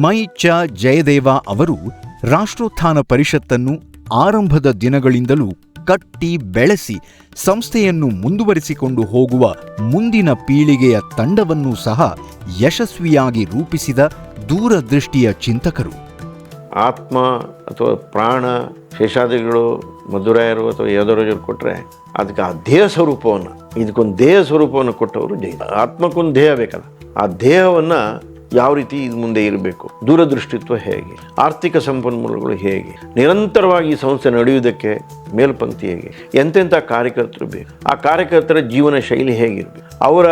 Y ಚ ಜಯದೇವ ಅವರು ರಾಷ್ಟ್ರೋತ್ಥಾನ ಪರಿಷತ್ತನ್ನು ಆರಂಭದ ದಿನಗಳಿಂದಲೂ ಕಟ್ಟಿ ಬೆಳೆಸಿ ಸಂಸ್ಥೆಯನ್ನು ಮುಂದುವರಿಸಿಕೊಂಡು ಹೋಗುವ ಮುಂದಿನ ಪೀಳಿಗೆಯ ತಂಡವನ್ನೂ ಸಹ ಯಶಸ್ವಿಯಾಗಿ ರೂಪಿಸಿದ ದೂರದೃಷ್ಟಿಯ ಚಿಂತಕರು. ಆತ್ಮ ಅಥವಾ ಪ್ರಾಣ ಶೇಷಾದಿಗಳು ಮಧುರಾಯರು ಅಥವಾ ಯಾದವರಾಜರು ಕೊಟ್ಟರೆ ಅದಕ್ಕೆ ಆ ದೇಹ ಸ್ವರೂಪವನ್ನು, ಇದಕ್ಕೊಂದು ದೇಹ ಸ್ವರೂಪವನ್ನು ಕೊಟ್ಟವರು ಜೈನ. ಆತ್ಮಕ್ಕೊಂದು ದೇಹ ಬೇಕಲ್ಲ, ಆ ದೇಹವನ್ನು ಯಾವ ರೀತಿ ಇದು ಮುಂದೆ ಇರಬೇಕು, ದೂರದೃಷ್ಟಿತ್ವ ಹೇಗೆ, ಆರ್ಥಿಕ ಸಂಪನ್ಮೂಲಗಳು ಹೇಗೆ, ನಿರಂತರವಾಗಿ ಈ ಸಂಸ್ಥೆ ನಡೆಯುವುದಕ್ಕೆ ಮೇಲ್ಪಂಕ್ತಿ ಹೇಗೆ, ಎಂತೆಂಥ ಕಾರ್ಯಕರ್ತರು ಬೇಕು, ಆ ಕಾರ್ಯಕರ್ತರ ಜೀವನ ಶೈಲಿ ಹೇಗಿರಬೇಕು, ಅವರ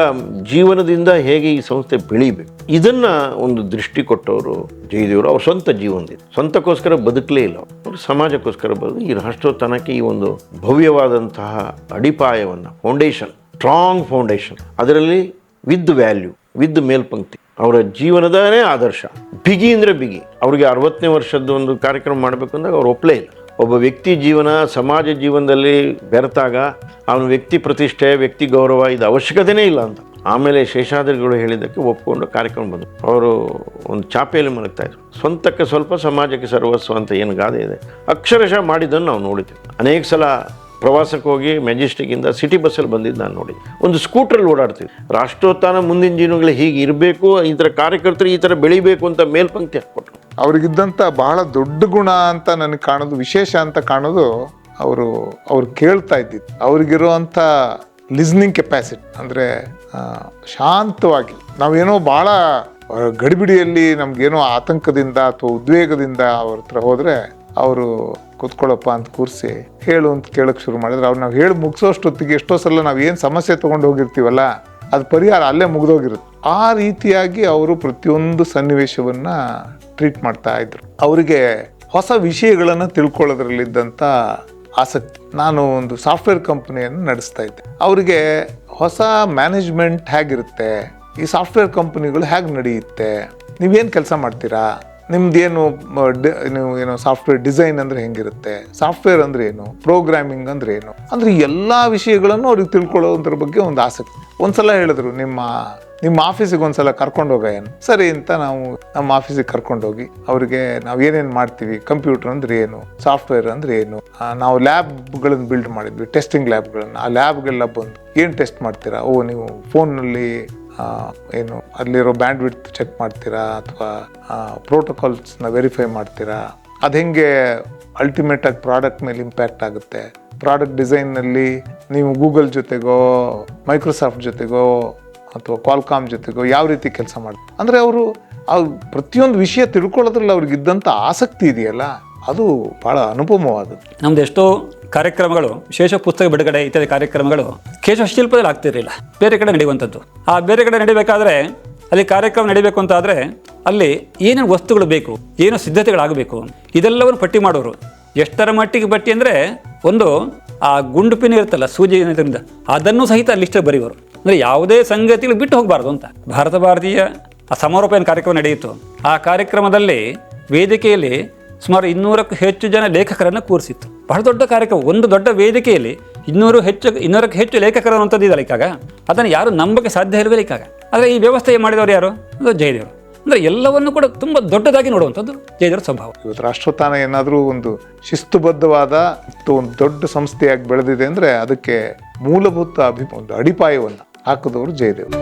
ಜೀವನದಿಂದ ಹೇಗೆ ಈ ಸಂಸ್ಥೆ ಬೆಳೀಬೇಕು, ಇದನ್ನು ಒಂದು ದೃಷ್ಟಿ ಕೊಟ್ಟವರು ಜಯದೇವರು. ಅವ್ರ ಸ್ವಂತ ಜೀವನದಿಂದ ಸ್ವಂತಕ್ಕೋಸ್ಕರ ಬದುಕಲೇ ಇಲ್ಲ, ಅವರು ಸಮಾಜಕ್ಕೋಸ್ಕರ ಬದುಕು ಈ ರಾಷ್ಟ್ರೋತ್ಥಾನಕ್ಕೆ ಈ ಒಂದು ಭವ್ಯವಾದಂತಹ ಅಡಿಪಾಯವನ್ನು, ಫೌಂಡೇಶನ್, ಸ್ಟ್ರಾಂಗ್ ಫೌಂಡೇಶನ್, ಅದರಲ್ಲಿ ವಿದ್ ವ್ಯಾಲ್ಯೂ, ವಿದ್ ಮೇಲ್ಪಂಕ್ತಿ, ಅವರ ಜೀವನದನೇ ಆದರ್ಶ. ಬಿಗಿ ಅಂದರೆ ಬಿಗಿ. ಅವ್ರಿಗೆ 60ನೇ ವರ್ಷದ ಒಂದು ಕಾರ್ಯಕ್ರಮ ಮಾಡಬೇಕು ಅಂದಾಗ ಅವ್ರು ಒಪ್ಪಲೇ ಇಲ್ಲ. ಒಬ್ಬ ವ್ಯಕ್ತಿ ಜೀವನ ಸಮಾಜ ಜೀವನದಲ್ಲಿ ಬೆರೆತಾಗ ಅವನ ವ್ಯಕ್ತಿ ಪ್ರತಿಷ್ಠೆ, ವ್ಯಕ್ತಿ ಗೌರವ ಇದು ಅವಶ್ಯಕತೆಯೇ ಇಲ್ಲ ಅಂತ. ಆಮೇಲೆ ಶೇಷಾದ್ರಿಗಳು ಹೇಳಿದ್ದಕ್ಕೆ ಒಪ್ಪಿಕೊಂಡು ಕಾರ್ಯಕ್ರಮ ಬಂದರು. ಅವರು ಒಂದು ಚಾಪೆಯಲ್ಲಿ ಮಲಗ್ತಾಯಿದ್ರು. ಸ್ವಂತಕ್ಕೆ ಸ್ವಲ್ಪ ಸಮಾಜಕ್ಕೆ ಸರ್ವಸ್ವ ಅಂತ ಏನು ಗಾದೆ ಇದೆ, ಅಕ್ಷರಶಃ ಮಾಡಿದ್ದನ್ನು ನಾವು ನೋಡಿದ್ದೀವಿ. ಅನೇಕ ಸಲ ಪ್ರವಾಸಕ್ಕೆ ಹೋಗಿ ಮೆಜೆಸ್ಟಿಕ್ಕಿಂದ ಸಿಟಿ ಬಸ್ಸಲ್ಲಿ ಬಂದಿದ್ದು ನಾನು ನೋಡಿದ್ದೆ. ಒಂದು ಸ್ಕೂಟ್ರಲ್ಲಿ ಓಡಾಡ್ತೀವಿ. ರಾಷ್ಟ್ರೋತ್ಥಾನ ಮುಂದಿನ ಜೀವನಗಳು ಹೀಗೆ ಇರಬೇಕು, ಈ ಥರ ಕಾರ್ಯಕರ್ತರು ಈ ಥರ ಬೆಳಿಬೇಕು ಅಂತ ಮೇಲ್ಪಂಕ್ತಿ ಹಾಕ್ಕೊಟ್ರು. ಅವ್ರಿಗಿದ್ದಂಥ ಬಹಳ ದೊಡ್ಡ ಗುಣ ಅಂತ ನನಗೆ ಕಾಣೋದು, ವಿಶೇಷ ಅಂತ ಕಾಣೋದು, ಅವ್ರು ಕೇಳ್ತಾ ಇದ್ದಿದ್ದು, ಅವ್ರಿಗಿರುವಂಥ ಲಿಸ್ನಿಂಗ್ ಕೆಪಾಸಿಟಿ. ಅಂದರೆ ಶಾಂತವಾಗಿ, ನಾವೇನೋ ಭಾಳ ಗಡಿಬಿಡಿಯಲ್ಲಿ ನಮಗೇನೋ ಆತಂಕದಿಂದ ಅಥವಾ ಉದ್ವೇಗದಿಂದ ಅವ್ರ ಹತ್ರ ಹೋದರೆ ಅವರು ಕೂತ್ಕೊಳ್ಳಪ್ಪ ಅಂತ ಕೂರಿಸಿ ಹೇಳು ಅಂತ ಕೇಳೋಕ್ಕೆ ಶುರು ಮಾಡಿದ್ರೆ ಅವ್ರು ನಾವು ಹೇಳಿ ಮುಗಿಸೋಷ್ಟೊತ್ತಿಗೆ ಎಷ್ಟೋ ಸಲ ನಾವು ಏನು ಸಮಸ್ಯೆ ತೊಗೊಂಡು ಹೋಗಿರ್ತೀವಲ್ಲ ಅದು ಪರಿಹಾರ ಅಲ್ಲೇ ಮುಗಿದೋಗಿರುತ್ತೆ. ಆ ರೀತಿಯಾಗಿ ಅವರು ಪ್ರತಿಯೊಂದು ಸನ್ನಿವೇಶವನ್ನು ಟ್ರೀಟ್ ಮಾಡ್ತಾ ಇದ್ರು. ಅವರಿಗೆ ಹೊಸ ವಿಷಯಗಳನ್ನು ತಿಳ್ಕೊಳ್ಳೋದ್ರಲ್ಲಿದ್ದಂಥ ಆಸಕ್ತಿ. ನಾನು ಒಂದು ಸಾಫ್ಟ್ವೇರ್ ಕಂಪನಿಯನ್ನು ನಡೆಸ್ತಾ ಇದ್ದೆ. ಅವರಿಗೆ ಹೊಸ ಮ್ಯಾನೇಜ್ಮೆಂಟ್ ಹೇಗಿರುತ್ತೆ, ಈ ಸಾಫ್ಟ್ವೇರ್ ಕಂಪನಿಗಳು ಹೇಗೆ ನಡೆಯುತ್ತೆ, ನೀವೇನು ಕೆಲಸ ಮಾಡ್ತೀರಾ, ನಿಮ್ದೇನು ನೀವು ಏನೋ ಸಾಫ್ಟ್ವೇರ್ ಡಿಸೈನ್ ಅಂದರೆ ಹೆಂಗಿರುತ್ತೆ, ಸಾಫ್ಟ್ವೇರ್ ಅಂದರೆ ಏನು, ಪ್ರೋಗ್ರಾಮಿಂಗ್ ಅಂದರೆ ಏನು, ಅಂದರೆ ಎಲ್ಲ ವಿಷಯಗಳನ್ನು ಅವ್ರಿಗೆ ತಿಳ್ಕೊಳ್ಳೋದ್ರ ಬಗ್ಗೆ ಒಂದು ಆಸಕ್ತಿ. ಒಂದ್ಸಲ ಹೇಳಿದ್ರು, ನಿಮ್ಮ ಆಫೀಸಿಗೆ ಒಂದ್ಸಲ ಕರ್ಕೊಂಡೋಗ ಏನು. ಸರಿ ಅಂತ ನಾವು ನಮ್ಮ ಆಫೀಸಿಗೆ ಕರ್ಕೊಂಡೋಗಿ ಅವ್ರಿಗೆ ನಾವು ಏನೇನು ಮಾಡ್ತೀವಿ, ಕಂಪ್ಯೂಟರ್ ಅಂದರೆ ಏನು, ಸಾಫ್ಟ್ವೇರ್ ಅಂದರೆ ಏನು, ನಾವು ಲ್ಯಾಬ್ಗಳನ್ನು ಬಿಲ್ಡ್ ಮಾಡಿದ್ವಿ, ಟೆಸ್ಟಿಂಗ್ ಲ್ಯಾಬ್ಗಳನ್ನು. ಆ ಲ್ಯಾಬ್ಗೆಲ್ಲ ಬಂದು ಏನು ಟೆಸ್ಟ್ ಮಾಡ್ತೀರಾ, ನೀವು ಫೋನ್ನಲ್ಲಿ ಏನು ಅಲ್ಲಿರೋ ಬ್ಯಾಂಡ್ ವಿಡ್ತ್ ಚೆಕ್ ಮಾಡ್ತೀರಾ ಅಥವಾ ಪ್ರೋಟೋಕಾಲ್ಸ್ನ ವೆರಿಫೈ ಮಾಡ್ತೀರಾ, ಅದು ಹೆಂಗೆ ಅಲ್ಟಿಮೇಟಾಗಿ ಪ್ರಾಡಕ್ಟ್ ಮೇಲೆ ಇಂಪ್ಯಾಕ್ಟ್ ಆಗುತ್ತೆ, ಪ್ರಾಡಕ್ಟ್ ಡಿಸೈನ್ನಲ್ಲಿ ನೀವು ಗೂಗಲ್ ಜೊತೆಗೋ ಮೈಕ್ರೋಸಾಫ್ಟ್ ಜೊತೆಗೋ ಅಥವಾ ಕ್ವಾಲ್ಕಾಮ್ ಜೊತೆಗೋ ಯಾವ ರೀತಿ ಕೆಲಸ ಮಾಡ್ತಾರೆ. ಅಂದರೆ ಅವರು ಪ್ರತಿಯೊಂದು ವಿಷಯ ತಿಳ್ಕೊಳ್ಳೋದ್ರಲ್ಲಿ ಅವ್ರಿಗಿದ್ದಂಥ ಆಸಕ್ತಿ ಇದೆಯಲ್ಲ, ಅದು ಭಾಳ ಅನುಪಮವಾದದ್ದು. ನಮ್ದು ಎಷ್ಟೋ ಕಾರ್ಯಕ್ರಮಗಳು, ವಿಶೇಷ ಪುಸ್ತಕ ಬಿಡುಗಡೆ ಇತ್ಯಾದಿ ಕಾರ್ಯಕ್ರಮಗಳು ಕೇಶವ ಶಿಲ್ಪದಲ್ಲಿ ಆಗ್ತಿರಲಿಲ್ಲ, ಬೇರೆ ಕಡೆ ನಡೆಯುವಂಥದ್ದು. ಆ ಬೇರೆ ಕಡೆ ನಡಿಬೇಕಾದ್ರೆ, ಅಲ್ಲಿ ಕಾರ್ಯಕ್ರಮ ನಡಿಬೇಕು ಅಂತ ಆದರೆ ಅಲ್ಲಿ ಏನೇನು ವಸ್ತುಗಳು ಬೇಕು, ಏನು ಸಿದ್ಧತೆಗಳಾಗಬೇಕು, ಇದೆಲ್ಲವನ್ನು ಪಟ್ಟಿ ಮಾಡೋರು. ಎಷ್ಟರ ಮಟ್ಟಿಗೆ ಪಟ್ಟಿ ಅಂದರೆ, ಒಂದು ಆ ಗುಂಡು ಪಿನ್ ಇರುತ್ತಲ್ಲ ಸೂಜಿ ಇದರಿಂದ, ಅದನ್ನು ಸಹಿತ ಲಿಸ್ಟಲ್ಲಿ ಬರೆಯೋರು. ಅಂದರೆ ಯಾವುದೇ ಸಂಗತಿಗಳು ಬಿಟ್ಟು ಹೋಗಬಾರ್ದು ಅಂತ. ಭಾರತೀಯ ಸಮಾರೋಪಾಯನ ಕಾರ್ಯಕ್ರಮ ನಡೆಯಿತು. ಆ ಕಾರ್ಯಕ್ರಮದಲ್ಲಿ ವೇದಿಕೆಯಲ್ಲಿ ಸುಮಾರು 200ಕ್ಕೂ ಹೆಚ್ಚು ಜನ ಲೇಖಕರನ್ನು ಕೂರಿಸಿತ್ತು. ಬಹಳ ದೊಡ್ಡ ಕಾರ್ಯಕ್ರಮ. ಒಂದು ದೊಡ್ಡ ವೇದಿಕೆಯಲ್ಲಿ 200ಕ್ಕೂ ಹೆಚ್ಚು ಲೇಖಕರು ಅನ್ನೋಂಥದ್ದು ಇದಲ್ಲ ಈಗಾಗ. ಅದನ್ನು ಯಾರು ನಂಬಕ್ಕೆ ಸಾಧ್ಯ ಇಲ್ಲವೇ ಈಗಾಗ. ಆದರೆ ಈ ವ್ಯವಸ್ಥೆ ಮಾಡಿದವರು ಯಾರು? ಅದು ಜಯದೇವರು. ಅಂದರೆ ಎಲ್ಲವನ್ನು ಕೂಡ ತುಂಬ ದೊಡ್ಡದಾಗಿ ನೋಡುವಂಥದ್ದು ಜಯದೇವರ ಸ್ವಭಾವ. ಇವತ್ತು ರಾಷ್ಟ್ರೋತ್ಥಾನ ಏನಾದರೂ ಒಂದು ಶಿಸ್ತುಬದ್ಧವಾದ ಒಂದು ದೊಡ್ಡ ಸಂಸ್ಥೆಯಾಗಿ ಬೆಳೆದಿದೆ ಅಂದರೆ ಅದಕ್ಕೆ ಮೂಲಭೂತ ಒಂದು ಅಡಿಪಾಯವನ್ನು ಹಾಕಿದವರು ಜಯದೇವರು.